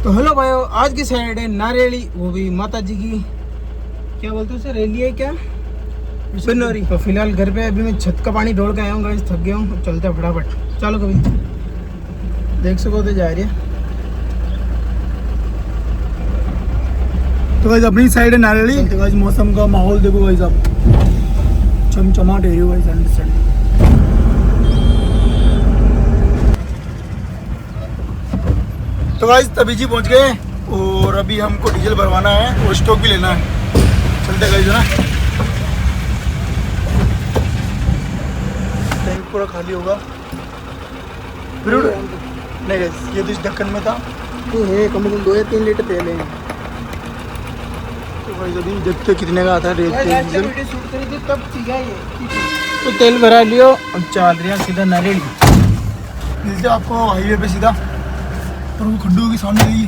तो हेलो भाइयों, आज की साइड है नारियली, वो भी माता जी की क्या बोलते हैं उसे, रैली है क्या, बिनोरी। तो फिलहाल घर पे अभी मैं छत का पानी ढोल के आया हूँ गाइस, थक गया हूँ। चलते हैं फटाफट, चलो। कभी देख सको तो जा रही है। तो गाइस अपनी साइड है नारियली। तो गाइस मौसम का माहौल देखो गाइस, आप चमचमाट है गाइस अंडरस्टैंड। तो गाइस तभी जी पहुंच गए और अभी हमको डीजल भरवाना है और स्टॉक भी लेना है। चलते गाइस ना, टैंक पूरा खाली होगा। नहीं गाइस, ये तो इस ढक्कन में था। ये कम से कम 2 या 3 लीटर तेल है। तो गाइस अभी देखते हैं कितने का आता है डीजल। शूट करी थी तब ये तो तेल भरा लियो, अब चल रही है सीधा नारियली। मिलते आपको हाईवे पे सीधा, पर वो खड्डू के सामने गई।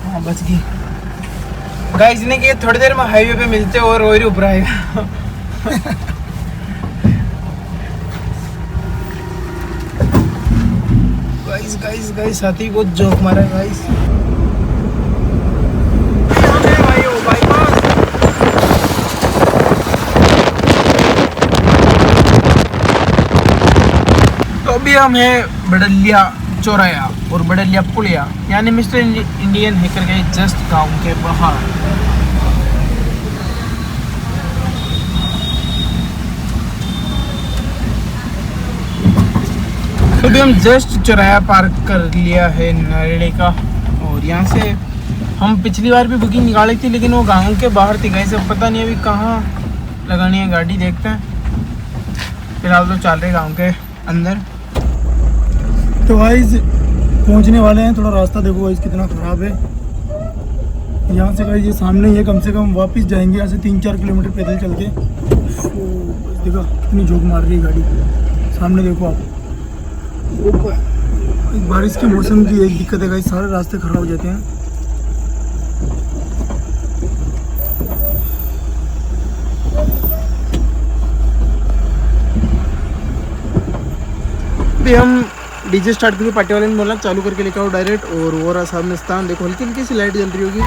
हाँ बच गई गाइस ने कि थोड़ी देर में हाईवे पे मिलते और रोई ऊपर आएगा। गाइस गाइस गाइस साथी बहुत जोक मारा है गाइस। तो अभी हम हैं बड़लिया चौराया और बड़लिया पुलिया, यानी मिस्टर इंडियन हैकर के जस्ट गांव के बाहर। अभी हम जस्ट चौराया पार्क कर लिया है नारियली का, और यहाँ से हम पिछली बार भी बुकिंग निकाली थी, लेकिन वो गांव के बाहर थी गाइस। अब पता नहीं अभी कहाँ लगानी है गाड़ी, देखते हैं। फिलहाल तो चल रहे गांव के अंदर। तो गाइस पहुंचने वाले हैं। थोड़ा रास्ता देखो गाइस कितना ख़राब है। यहाँ से गाइस ये सामने ही है, कम से कम वापस जाएंगे यहाँ से 3-4 किलोमीटर पैदल चल के। देखो कितनी झोंक मार रही है गाड़ी, सामने देखो आप। बारिश के मौसम की एक दिक्कत है गाइस, सारे रास्ते ख़राब हो जाते हैं। अभी हम डीजे स्टार्ट करके पार्टी वाले ने बोला चालू करके लेकर आओ डायरेक्ट, और वो रहा सामने स्थान। देखो हल्की हल्की सी लाइट जल रही होगी।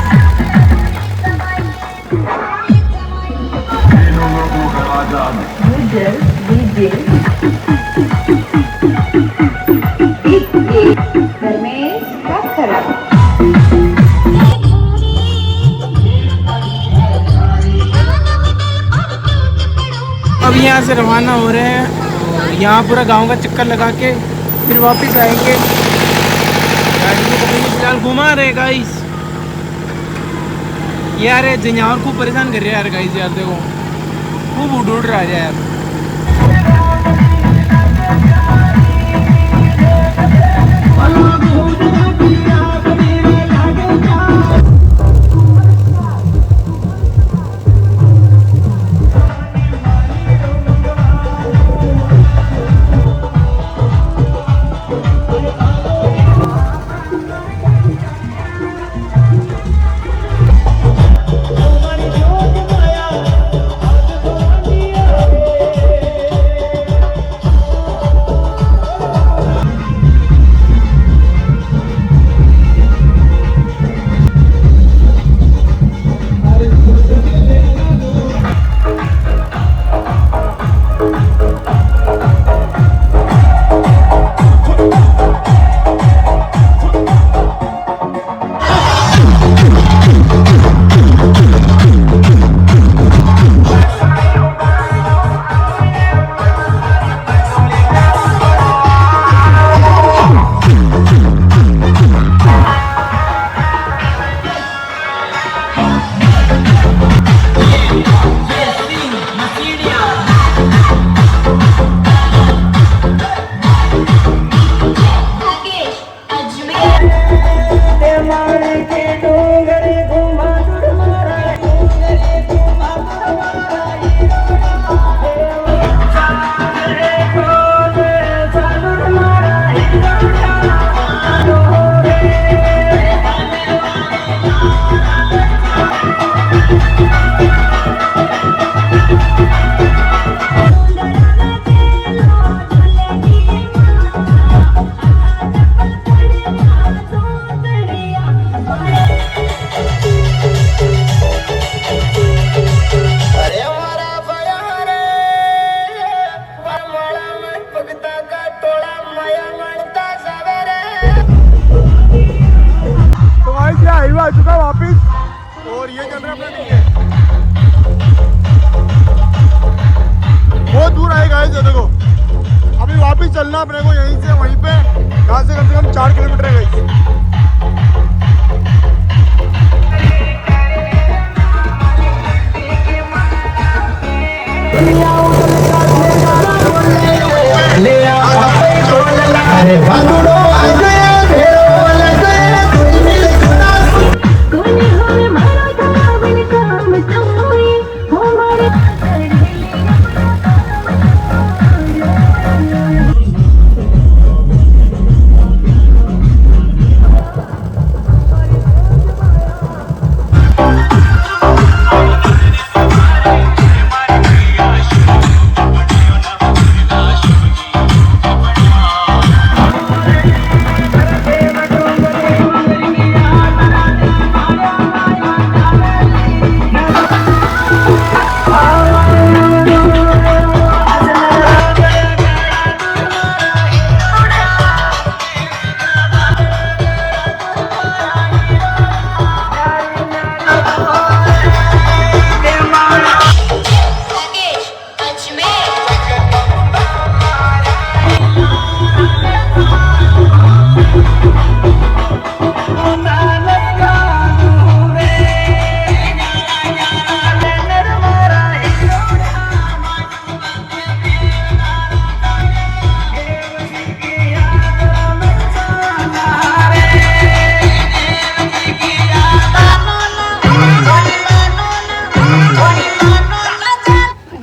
अब यहाँ से रवाना हो रहे हैं, यहाँ पूरा गांव का चक्कर लगा के फिर वापस आएंगे। गाड़ी को फिलहाल घुमा रहे गाइस। यार जंजावर खूब परेशान कर रहे हैं यार गाइस, यार देखो खूब उड़ रहा है यार। चुका वापिस और ये चल रहा है अपना डीजे। बहुत दूर आएगा ये देखो। अभी वापिस चलना अपने को यहीं से वहीं पे, यहाँ से कम 4 किलोमीटर है गाइस।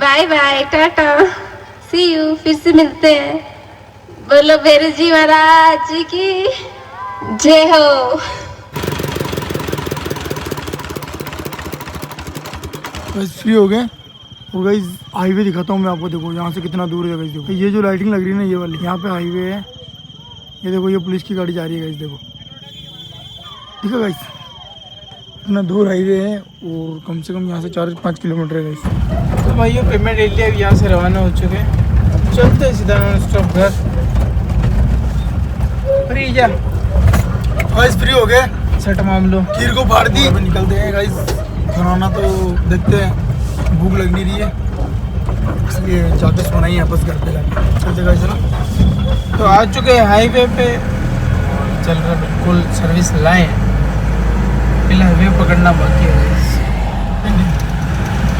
बाय बाय, टाटा, सी यू, फिर से मिलते हैं। बोलो बेरू जी महाराज की जय हो। बस फ्री हो गए और गाइस हाईवे दिखाता हूँ मैं आपको। देखो यहाँ से कितना दूर है गाइस। देखो ये जो लाइटिंग लग रही है ना, ये वाली, यहाँ पे हाईवे है। ये देखो ये पुलिस की गाड़ी जा रही है गाइस। देखो देखो गाइस इतना दूर हाईवे है और कम से कम यहाँ से 4-5 किलोमीटर है गाइस। तो भाई ये पेमेंट ले लिया, अब यहाँ से रवाना हो चुके हैं। अब चलते हैं सीधा नॉन स्टॉप घर। फ्री जा गाइस फ्री हो गए, सट मामलो खीर को फाड़ दी, निकलते हैं गाइस। खाना तो देखते हैं, भूख लग नहीं रही है इसलिए जाके सोना ही है बस घर पे जाके। चलते गाइस ना। तो आ चुके हैं हाईवे पे, चल रहा बिल्कुल सर्विस लाइन। पहले हाईवे पकड़ना बाकी है गाइस।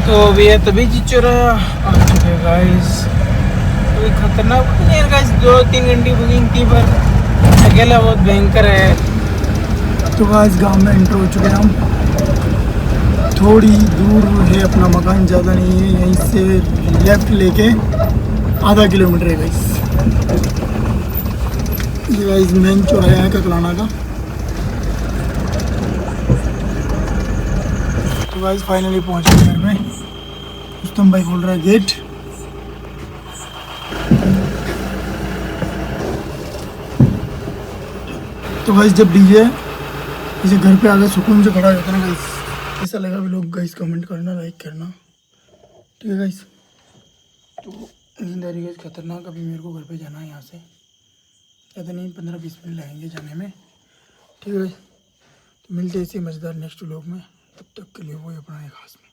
तो अभी है तभी चिचोरा आ चुके हैं गाइस। कोई खतरनाक नहीं है गाइस, 2-3 घंटे बुकिंग थी पर अकेला बहुत भयंकर है। तो गाइस गांव में एंटर हो चुके हैं हम। थोड़ी दूर है अपना मकान, ज़्यादा नहीं है। यहीं से लेफ्ट लेके आधा किलोमीटर है गाइस। ये गाइस मेन चौराहा है ककलाना का। तो गाइस फाइनली पहुंच गए घर में। रुस्तम भाई खोल रहा है गेट। तो गाइस जब डीजे इसे घर पे आकर सुकून से खड़ा रहता है ना गाइस, ऐसा लगा भी लोग गाइस कमेंट करना, लाइक करना, ठीक है गाइस। तो नींद आ रही है खतरनाक। अभी मेरे को घर पे जाना है यहाँ से, ज़्यादा नहीं 15-20 मिनट लगेंगे जाने में, ठीक है गाइस। तो मिलते हैं इसी मज़ेदार नेक्स्ट व्लॉग में, तब तक के लिए वो अपना एक खास में।